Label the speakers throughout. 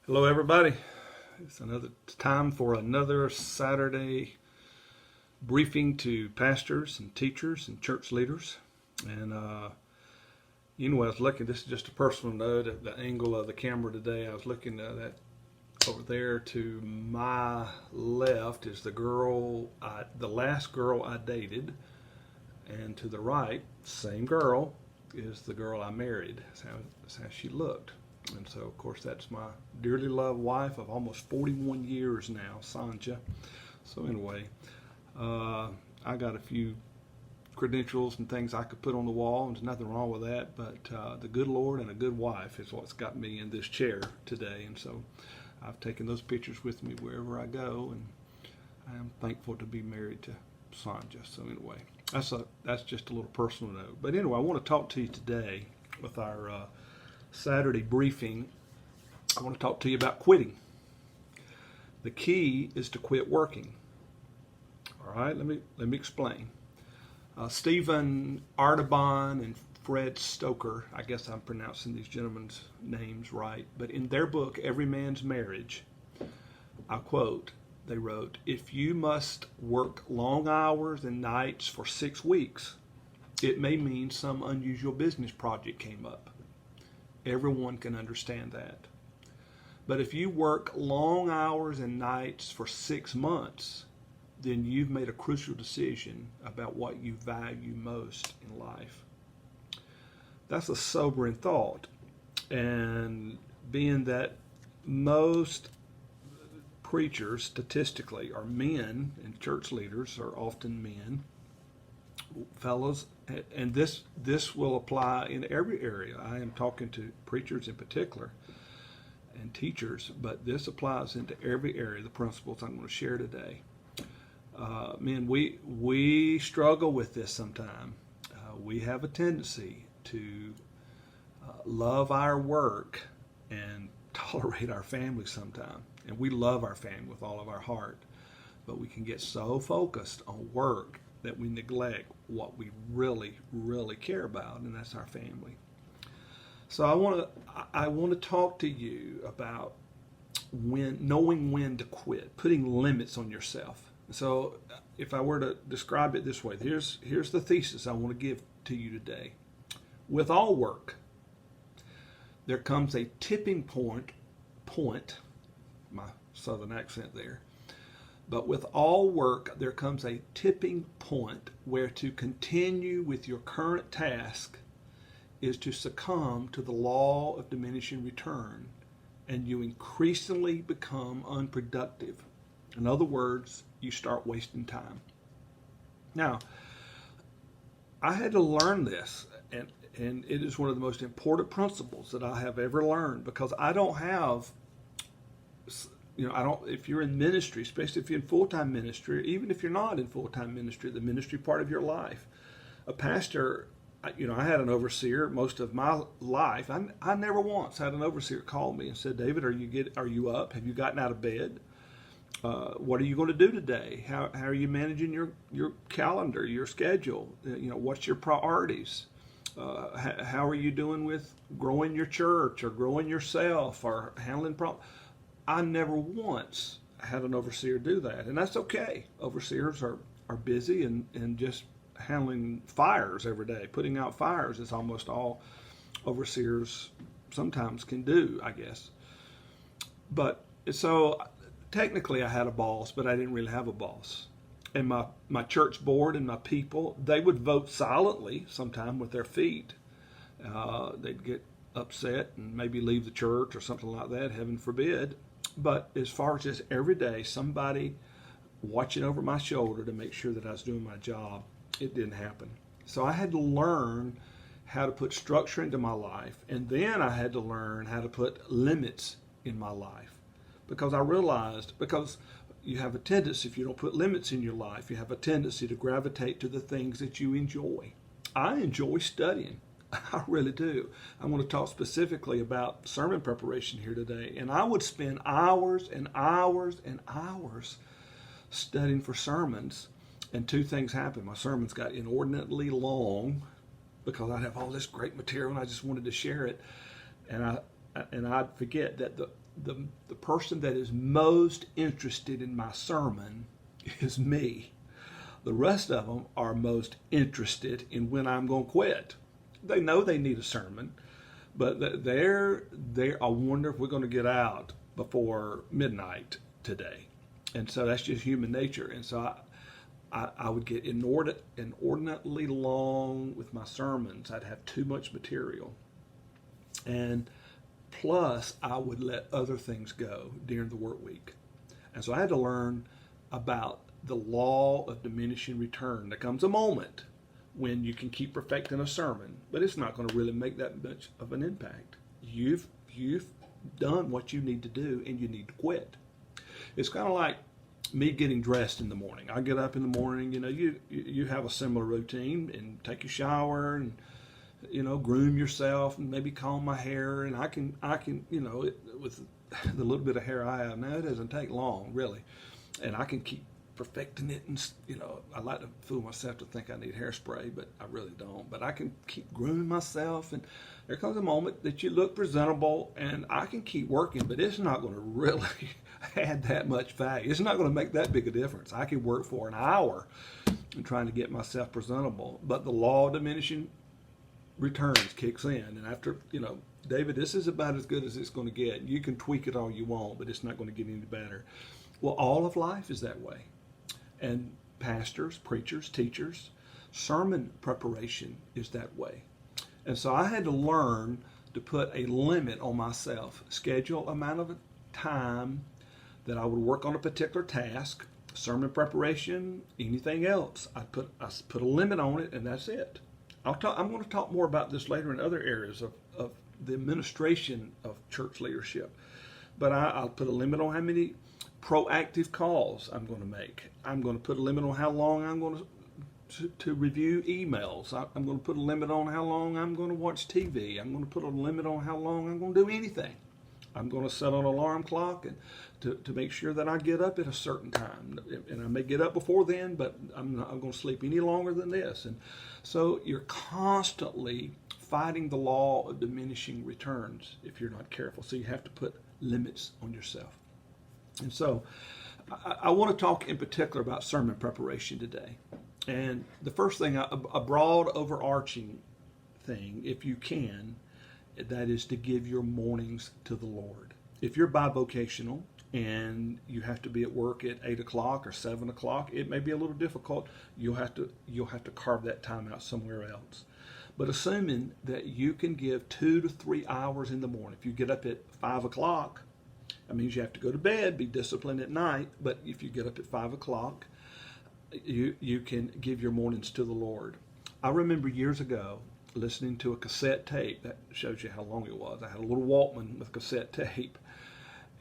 Speaker 1: Hello, everybody. It's another time for another Saturday briefing to pastors and teachers and church leaders. And anyway, I was looking. This is just a personal note at the angle of the camera today. I was looking at that over there to my left is the the last girl I dated, and to the right, same girl, is the girl I married. That's how she looked. And so, of course, that's my dearly loved wife of almost 41 years now, Sanja. So anyway, I got a few credentials and things I could put on the wall, and there's nothing wrong with that. But the good Lord and a good wife is what's got me in this chair today. And so I've taken those pictures with me wherever I go, and I am thankful to be married to Sanja. So anyway, that's just a little personal note. But anyway, I want to talk to you today with our Saturday briefing. I want to talk to you about quitting. The key is to quit working. All right, let me explain. Stephen Artaban and Fred Stoker, I guess I'm pronouncing these gentlemen's names right, but in their book, Every Man's Marriage, I quote, they wrote, "If you must work long hours and nights for 6 weeks, it may mean some unusual business project came up. Everyone can understand that. But if you work long hours and nights for 6 months, then you've made a crucial decision about what you value most in life." That's a sobering thought. And being that most preachers statistically are men, and church leaders are often men, fellows, and this will apply in every area. I am talking to preachers in particular and teachers, but this applies into every area, the principles I'm going to share today. Men, we struggle with this sometimes. We have a tendency to love our work and tolerate our family sometimes. And we love our family with all of our heart, but we can get so focused on work that we neglect what we really, really care about, and that's our family. So I want to talk to you about knowing when to quit, putting limits on yourself. So if I were to describe it this way, here's the thesis I want to give to you today. With all work, there comes a tipping point, my southern accent there, but with all work, there comes a tipping point where to continue with your current task is to succumb to the law of diminishing return, and you increasingly become unproductive. In other words, you start wasting time. Now, I had to learn this, and it is one of the most important principles that I have ever learned, because I don't have, if you're in ministry, especially if you're in full-time ministry, or even if you're not in full-time ministry, the ministry part of your life, a pastor, I had an overseer most of my life. I never once had an overseer call me and said, "David, are you up? Have you gotten out of bed? What are you going to do today? How are you managing your calendar, your schedule? What's your priorities? How are you doing with growing your church or growing yourself or handling problems?" I never once had an overseer do that, and that's okay. Overseers are busy and just handling fires every day. Putting out fires is almost all overseers sometimes can do, I guess. But so technically I had a boss, but I didn't really have a boss. And my church board and my people, they would vote silently sometime with their feet. They'd get upset and maybe leave the church or something like that, heaven forbid. But as far as just every day, somebody watching over my shoulder to make sure that I was doing my job, it didn't happen. So I had to learn how to put structure into my life, and then I had to learn how to put limits in my life. Because I realized, because you have a tendency, if you don't put limits in your life, you have a tendency to gravitate to the things that you enjoy. I enjoy studying. I really do. I'm going to talk specifically about sermon preparation here today. And I would spend hours and hours and hours studying for sermons. And two things happened. My sermons got inordinately long because I'd have all this great material and I just wanted to share it. And I'd forget that the person that is most interested in my sermon is me. The rest of them are most interested in when I'm going to quit. They know they need a sermon, but I wonder if we're going to get out before midnight today. And so that's just human nature. And so I would get inordinately long with my sermons. I'd have too much material. And plus, I would let other things go during the work week. And so I had to learn about the law of diminishing return. There comes a moment when you can keep perfecting a sermon, but it's not going to really make that much of an impact. You've done what you need to do, and you need to quit. It's kind of like me getting dressed in the morning. I get up in the morning, you have a similar routine, and take your shower and groom yourself and maybe comb my hair, and I can with the little bit of hair I have now, it doesn't take long really, and I can keep perfecting it. And I like to fool myself to think I need hairspray, but I really don't. But I can keep grooming myself, and there comes a moment that you look presentable, and I can keep working, but it's not going to really add that much value. It's not going to make that big a difference. I can work for an hour and trying to get myself presentable, but the law of diminishing returns kicks in, and after David, this is about as good as it's going to get. You can tweak it all you want, but it's not going to get any better. Well, all of life is that way. And pastors, preachers, teachers, sermon preparation is that way. And so I had to learn to put a limit on myself, schedule amount of time that I would work on a particular task, sermon preparation, anything else. I put a limit on it, and that's it. I'm going to talk more about this later in other areas of the administration of church leadership. But I'll put a limit on how many proactive calls I'm going to make. I'm going to put a limit on how long I'm going to review emails. I'm going to put a limit on how long I'm going to watch TV. I'm going to put a limit on how long I'm going to do anything. I'm going to set an alarm clock and to make sure that I get up at a certain time. And I may get up before then, but I'm not going to sleep any longer than this. And so you're constantly fighting the law of diminishing returns if you're not careful. So you have to put limits on yourself. And so I want to talk in particular about sermon preparation today. And the first thing, a broad overarching thing, if you can, that is to give your mornings to the Lord. If you're bivocational and you have to be at work at 8 o'clock or 7 o'clock, it may be a little difficult. You'll have to carve that time out somewhere else. But assuming that you can give 2 to 3 hours in the morning, if you get up at 5 o'clock, that means you have to go to bed, be disciplined at night. But if you get up at 5 o'clock, you can give your mornings to the Lord. I remember years ago listening to a cassette tape. That shows you how long it was. I had a little Walkman with cassette tape.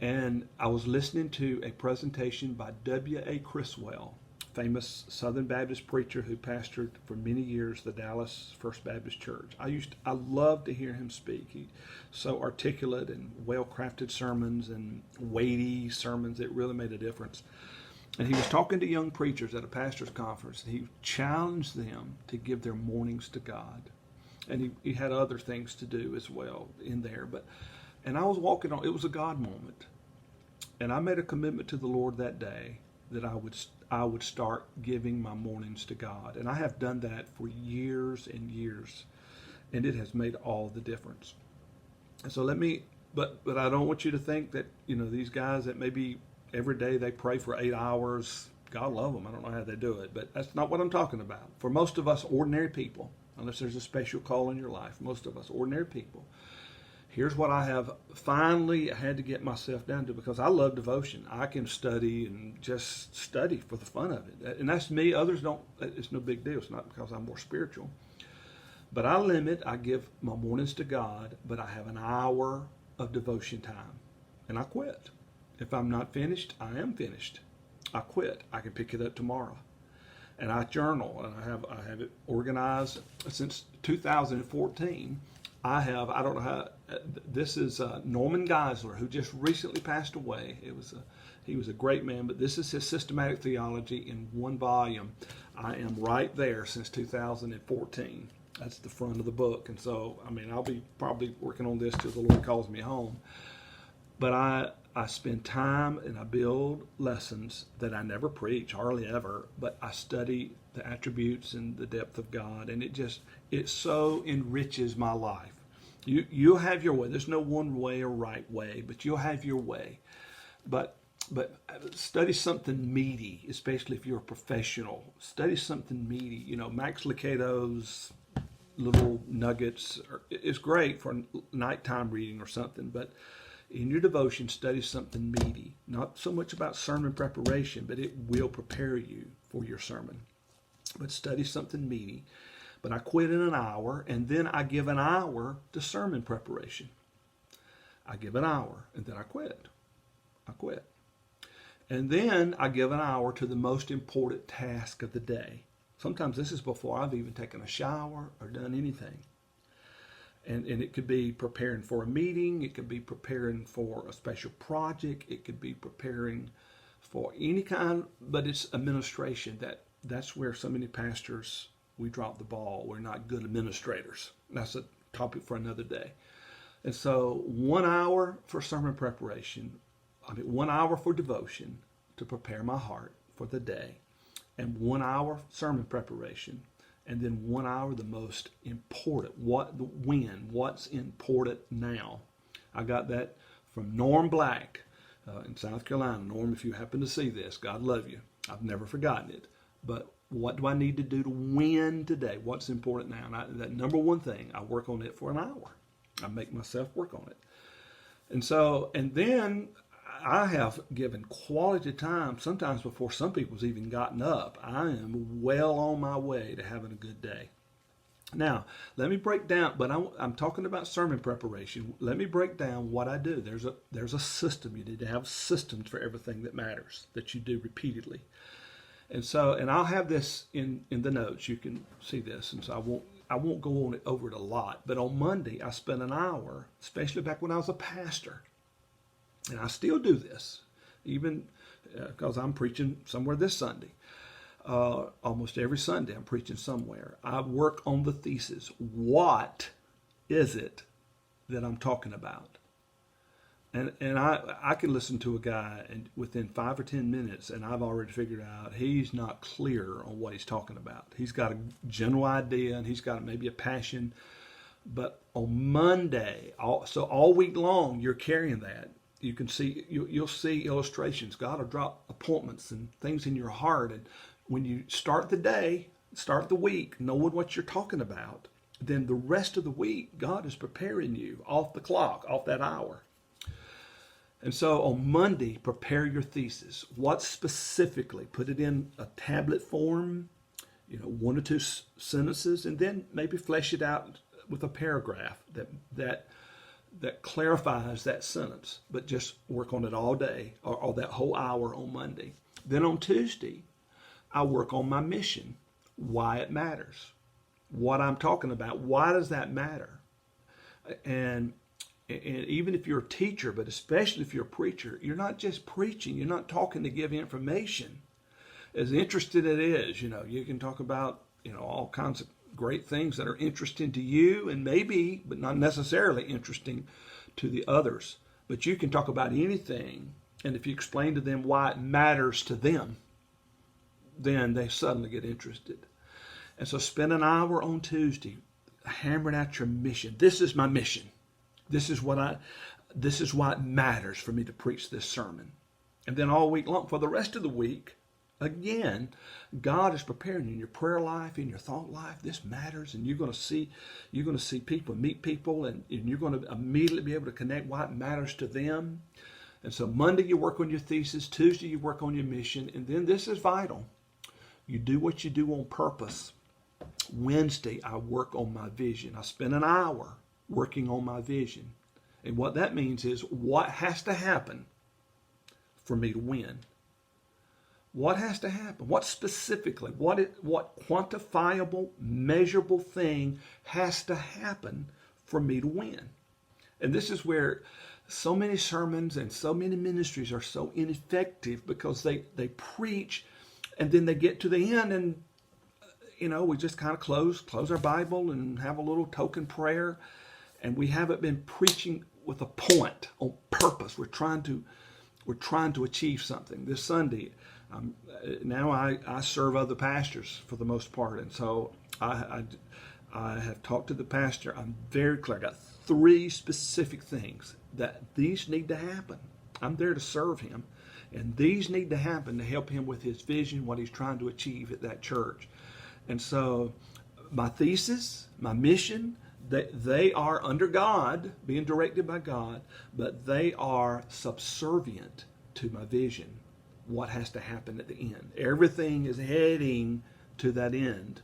Speaker 1: And I was listening to a presentation by W.A. Criswell, famous Southern Baptist preacher who pastored for many years the Dallas First Baptist Church. I loved to hear him speak. He so articulate and well-crafted sermons and weighty sermons that really made a difference. And he was talking to young preachers at a pastor's conference, and he challenged them to give their mornings to God. And he had other things to do as well in there. And I was walking on, it was a God moment. And I made a commitment to the Lord that day that I would start giving my mornings to God. And I have done that for years and years. And it has made all the difference. And so but I don't want you to think that, these guys that maybe every day they pray for 8 hours, God love them. I don't know how they do it, but that's not what I'm talking about. For most of us ordinary people, unless there's a special call in your life, most of us ordinary people, here's what I have finally had to get myself down to, because I love devotion. I can study and just study for the fun of it. And that's me. Others don't. It's no big deal. It's not because I'm more spiritual. But I give my mornings to God, but I have an hour of devotion time. And I quit. If I'm not finished, I am finished. I quit. I can pick it up tomorrow. And I journal, and I have it organized since 2014. I don't know how, this is Norman Geisler, who just recently passed away. He was a great man, but this is his systematic theology in one volume. I am right there since 2014. That's the front of the book. And so, I'll be probably working on this till the Lord calls me home. But I spend time and I build lessons that I never preach, hardly ever, but I study the attributes and the depth of God, and it so enriches my life. You'll have your way. There's no one way or right way, but you'll have your way. But study something meaty, especially if you're a professional. Study something meaty. Max Lucado's little nuggets is great for nighttime reading or something, but in your devotion, study something meaty. Not so much about sermon preparation, but it will prepare you for your sermon. But study something meaty. But I quit in an hour, and then I give an hour to sermon preparation. I give an hour, and then I quit. And then I give an hour to the most important task of the day. Sometimes this is before I've even taken a shower or done anything. And it could be preparing for a meeting. It could be preparing for a special project. It could be preparing for any kind, but it's administration. That's where so many pastors, we drop the ball. We're not good administrators. That's a topic for another day. And so 1 hour for sermon preparation, 1 hour for devotion to prepare my heart for the day, and 1 hour sermon preparation, and then 1 hour the most important, what's important now. I got that from Norm Black in South Carolina. Norm, if you happen to see this, God love you. I've never forgotten it. But what do I need to do to win today? What's important now? And that number one thing, I work on it for an hour. I make myself work on it. And then I have given quality time sometimes before some people's even gotten up. I am well on my way to having a good day. Now, let me break down, but I'm talking about sermon preparation. Let me break down what I do. There's a system. You need to have systems for everything that matters that you do repeatedly. And I'll have this in the notes. You can see this, and so I won't go over it a lot. But on Monday, I spent an hour, especially back when I was a pastor. And I still do this, even because I'm preaching somewhere this Sunday. Almost every Sunday I'm preaching somewhere. I work on the thesis. What is it that I'm talking about? And I can listen to a guy and within 5 or 10 minutes, and I've already figured out he's not clear on what he's talking about. He's got a general idea, and he's got maybe a passion. But on Monday, all week long, you're carrying that. You can see, you'll see illustrations. God will drop appointments and things in your heart. And when you start the week, knowing what you're talking about, then the rest of the week, God is preparing you off the clock, off that hour. And so on Monday, prepare your thesis. What specifically? Put it in a tablet form, 1 or 2 sentences, and then maybe flesh it out with a paragraph that clarifies that sentence, but just work on it all day or that whole hour on Monday. Then on Tuesday, I work on my mission, why it matters, what I'm talking about, why does that matter? And even if you're a teacher, but especially if you're a preacher, you're not just preaching, you're not talking to give information. As interested it is, you can talk about, all kinds of great things that are interesting to you and maybe, but not necessarily interesting to the others. But you can talk about anything, and if you explain to them why it matters to them, then they suddenly get interested. And so spend an hour on Tuesday hammering out your mission. This is my mission. This is why it matters for me to preach this sermon. And then all week long, for the rest of the week, again, God is preparing you in your prayer life, in your thought life. This matters, and you're going to see people, meet people, and you're going to immediately be able to connect why it matters to them. And so Monday you work on your thesis, Tuesday you work on your mission, and then this is vital. You do what you do on purpose. Wednesday I work on my vision. I spend an hour working on my vision. And what that means is what has to happen for me to win. What has to happen? What specifically, what quantifiable, measurable thing has to happen for me to win? And this is where so many sermons and so many ministries are so ineffective, because they preach and then they get to the end and, we just kind of close our Bible and have a little token prayer. And we haven't been preaching with a point, on purpose. We're trying to achieve something. This Sunday, now I serve other pastors for the most part, and so I have talked to the pastor. I'm very clear. I got 3 specific things that these need to happen. I'm there to serve him, and these need to happen to help him with his vision, what he's trying to achieve at that church. And so my thesis, my mission, they are under God, being directed by God, but they are subservient to my vision, what has to happen at the end. Everything is heading to that end.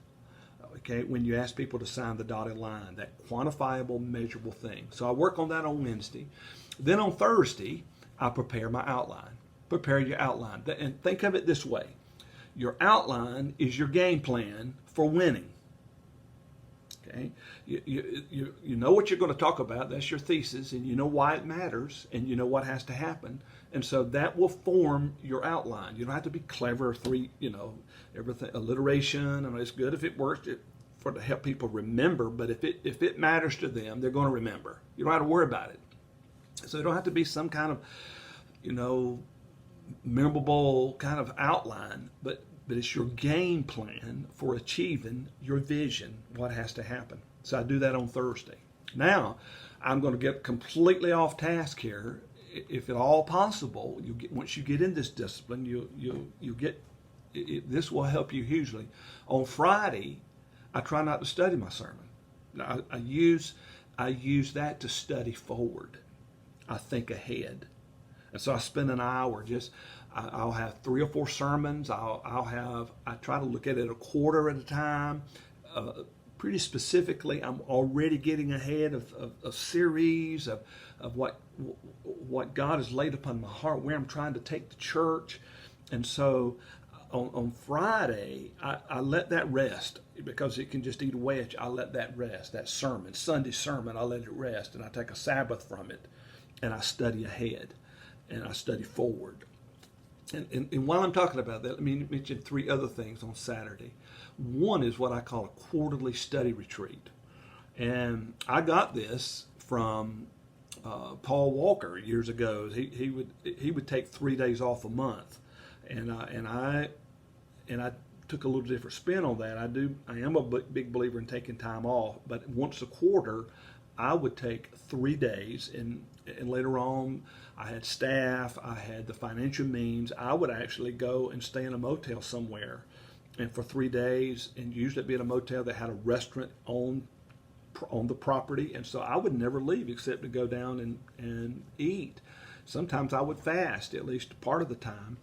Speaker 1: Okay, when you ask people to sign the dotted line, that quantifiable, measurable thing. So I work on that on Wednesday. Then on Thursday, I prepare my outline. Prepare your outline. And think of it this way. Your outline is your game plan for winning. Okay, you know what you're going to talk about. That's your thesis, and you know why it matters, and you know what has to happen, and so that will form your outline. You don't have to be clever. Everything alliteration. I mean, it's good if it works to help people remember, but if it matters to them, they're going to remember. You don't have to worry about it. So it don't have to be some kind of memorable kind of outline, but it's your game plan for achieving your vision, what has to happen. So I do that on Thursday. Now, I'm going to get completely off task here. If at all possible, once you get in this discipline, you get this will help you hugely. On Friday, I try not to study my sermon. I use that to study forward. I think ahead. And so I spend an hour I'll have 3 or 4 sermons. I try to look at it a quarter at a time. Pretty specifically, I'm already getting ahead of a series of what God has laid upon my heart, where I'm trying to take the church. And so on Friday, I let that rest because it can just eat away at you. I let that rest, that sermon, Sunday sermon, I let it rest, and I take a Sabbath from it, and I study ahead, and I study forward. And while I'm talking about that, let me mention 3 other things on Saturday. One is what I call a quarterly study retreat. And I got this from Paul Walker years ago. He would take 3 days off a month. And I took a little different spin on that. I am a big believer in taking time off, but once a quarter, I would take 3 days, and later on, I had staff, I had the financial means. I would actually go and stay in a motel somewhere, and for 3 days, and usually it'd be in a motel that had a restaurant on the property, and so I would never leave except to go down and eat. Sometimes I would fast, at least part of the time,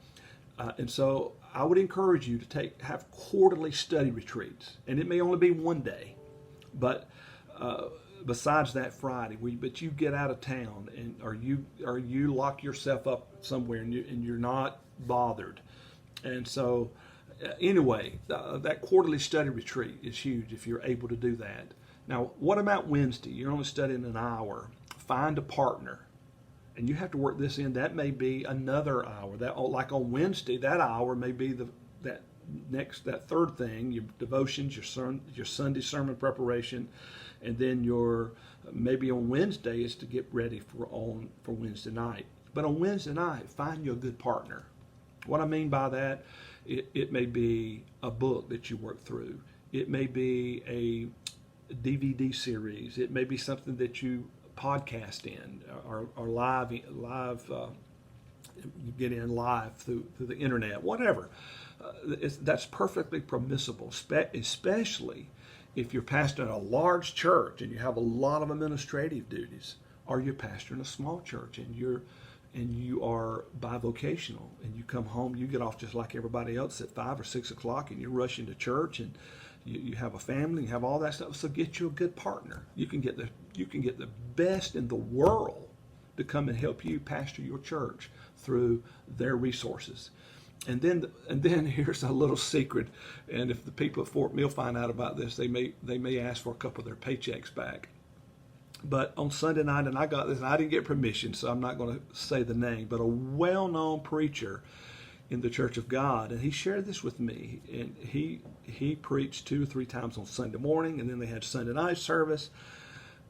Speaker 1: and so I would encourage you to have quarterly study retreats, and it may only be 1 day, but besides that Friday, but you get out of town, or you lock yourself up somewhere, and you're not bothered. And so, anyway, that quarterly study retreat is huge if you're able to do that. Now, what about Wednesday? You're only studying an hour. Find a partner, and you have to work this in. That may be another hour. That, like on Wednesday, that hour may be that third thing, your devotions, your Sunday sermon preparation, and then maybe on Wednesday is to get ready for Wednesday night. But on Wednesday night, find you a good partner. What I mean by that, it may be a book that you work through. It may be a DVD series. It may be something that you podcast in or live you get in live through the internet, whatever. That's perfectly permissible, especially if you're pastoring a large church and you have a lot of administrative duties, or you're pastoring a small church and you are bivocational, and you come home, you get off just like everybody else at 5 or 6 o'clock, and you're rushing to church, and you have a family, you have all that stuff. So get you a good partner. You can get the best in the world to come and help you pastor your church through their resources. And then here's a little secret, and if the people at Fort Mill find out about this, they may ask for a couple of their paychecks back. But on Sunday night, and I got this, and I didn't get permission, so I'm not going to say the name, but a well-known preacher in the Church of God, and he shared this with me, and he preached 2 or 3 times on Sunday morning, and then they had Sunday night service,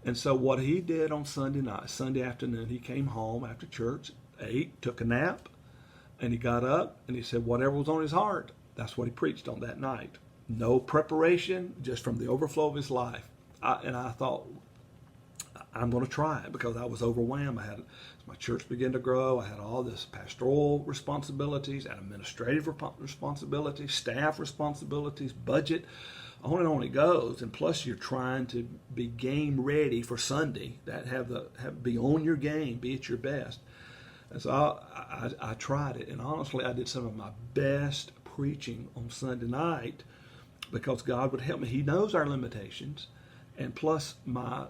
Speaker 1: And so what he did on Sunday afternoon, he came home after church, ate, took a nap, and he got up and he said whatever was on his heart, that's what he preached on that night. No preparation, just from the overflow of his life. And I thought, I'm going to try it, because I was overwhelmed. My church began to grow. I had all this pastoral responsibilities, administrative responsibilities, staff responsibilities, budget. On and on it goes. And plus, you're trying to be game ready for Sunday. Be on your game, be at your best. And so I tried it, and honestly, I did some of my best preaching on Sunday night, because God would help me. He knows our limitations, and plus my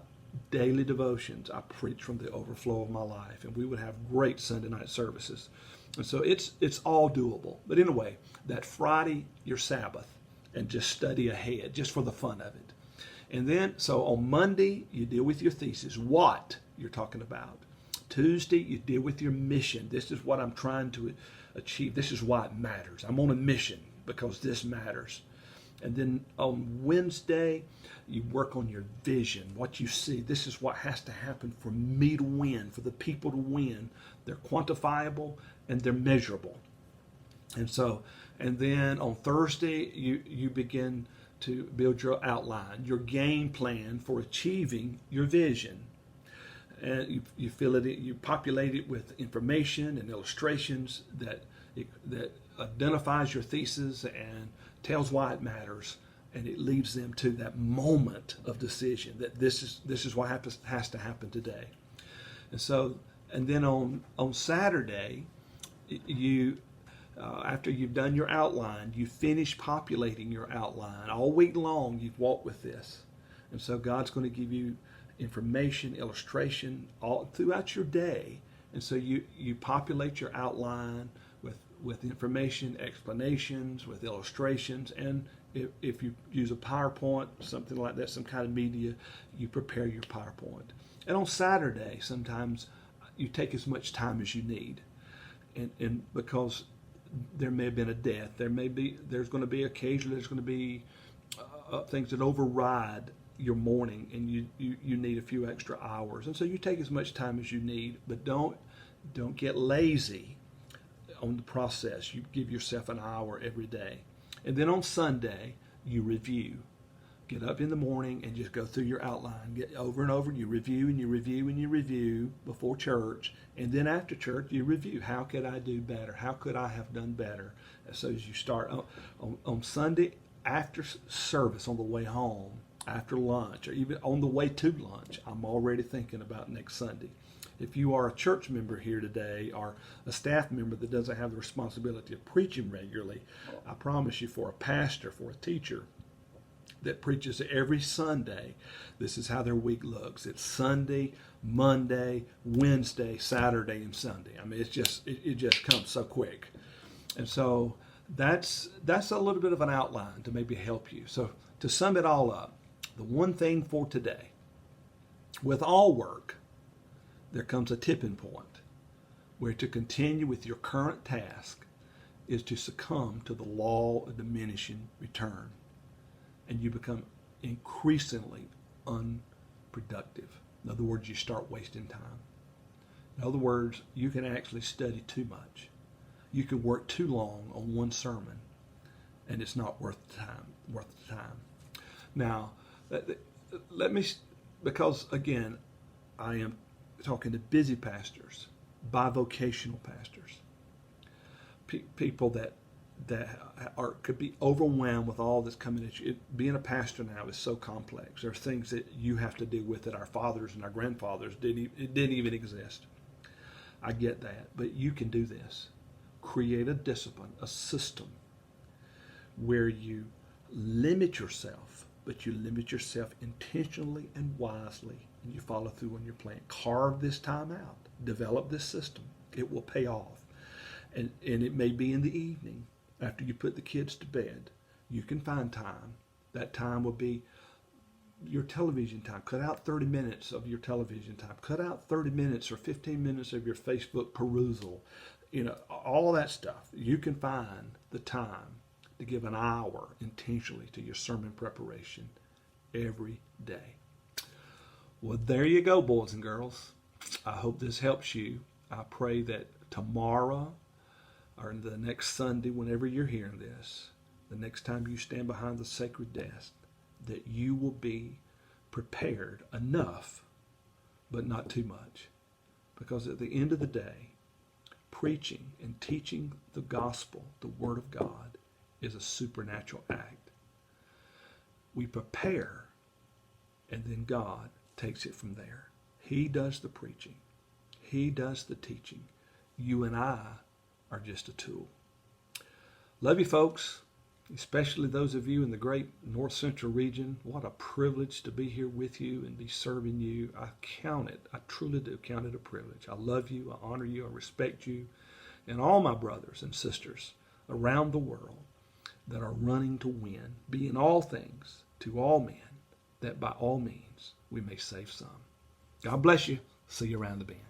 Speaker 1: daily devotions, I preached from the overflow of my life, and we would have great Sunday night services. And so it's all doable. But anyway, that Friday, your Sabbath, and just study ahead, just for the fun of it. And then, so on Monday, you deal with your thesis, what you're talking about. Tuesday, you deal with your mission. This is what I'm trying to achieve. This is why it matters. I'm on a mission because this matters. And then on Wednesday, you work on your vision, what you see. This is what has to happen for me to win, for the people to win. They're quantifiable and they're measurable. And then on Thursday, you begin to build your outline, your game plan for achieving your vision. And you fill it, you populate it with information and illustrations that identifies your thesis and tells why it matters, and it leads them to that moment of decision that this is what has to happen today. And then on Saturday, you after you've done your outline, you finish populating your outline. All week long, you've walked with this, and so God's going to give you information, illustration all throughout your day. And so you populate your outline with information, explanations, with illustrations, and if you use a PowerPoint, something like that, some kind of media, you prepare your PowerPoint. And on Saturday, sometimes you take as much time as you need, and because there may have been a death, there's going to be occasionally things that override your morning, and you need a few extra hours, and so you take as much time as you need, but don't get lazy on the process. You give yourself an hour every day. And then on Sunday, you review. Get up in the morning and just go through your outline. Get over and over, and you review and you review and you review before church. And then after church, you review. How could I do better? How could I have done better? So as you start on Sunday, after service, on the way home, after lunch, or even on the way to lunch, I'm already thinking about next Sunday. If you are a church member here today, or a staff member that doesn't have the responsibility of preaching regularly, I promise you, for a pastor, for a teacher that preaches every Sunday, this is how their week looks. It's Sunday, Monday, Wednesday, Saturday, and Sunday. I mean, it just comes so quick. And so that's a little bit of an outline to maybe help you. So to sum it all up, the one thing for today, with all work, there comes a tipping point where to continue with your current task is to succumb to the law of diminishing return, and you become increasingly unproductive. In other words, you start wasting time. In other words, you can actually study too much. You can work too long on one sermon, and it's not worth the time. Now, let me, because again, I am talking to busy pastors, bivocational pastors, people that could be overwhelmed with all that's coming at you. Being a pastor now is so complex. There are things that you have to deal with that our fathers and our grandfathers didn't even exist. I get that, but you can do this. Create a discipline, a system where you limit yourself, but you limit yourself intentionally and wisely, and you follow through on your plan. Carve this time out. Develop this system. It will pay off. And it may be in the evening after you put the kids to bed. You can find time. That time will be your television time. Cut out 30 minutes of your television time. Cut out 30 minutes or 15 minutes of your Facebook perusal. All that stuff. You can find the time to give an hour intentionally to your sermon preparation every day. Well, there you go, boys and girls. I hope this helps you. I pray that tomorrow or the next Sunday, whenever you're hearing this, the next time you stand behind the sacred desk, that you will be prepared enough, but not too much. Because at the end of the day, preaching and teaching the gospel, the Word of God, is a supernatural act. We prepare, and then God takes it from there. He does the preaching. He does the teaching. You and I are just a tool. Love you, folks, especially those of you in the great North Central region. What a privilege to be here with you and be serving you. I truly do count it a privilege. I love you, I honor you, I respect you, and all my brothers and sisters around the world that are running to win, be in all things to all men, that by all means we may save some. God bless you. See you around the bend.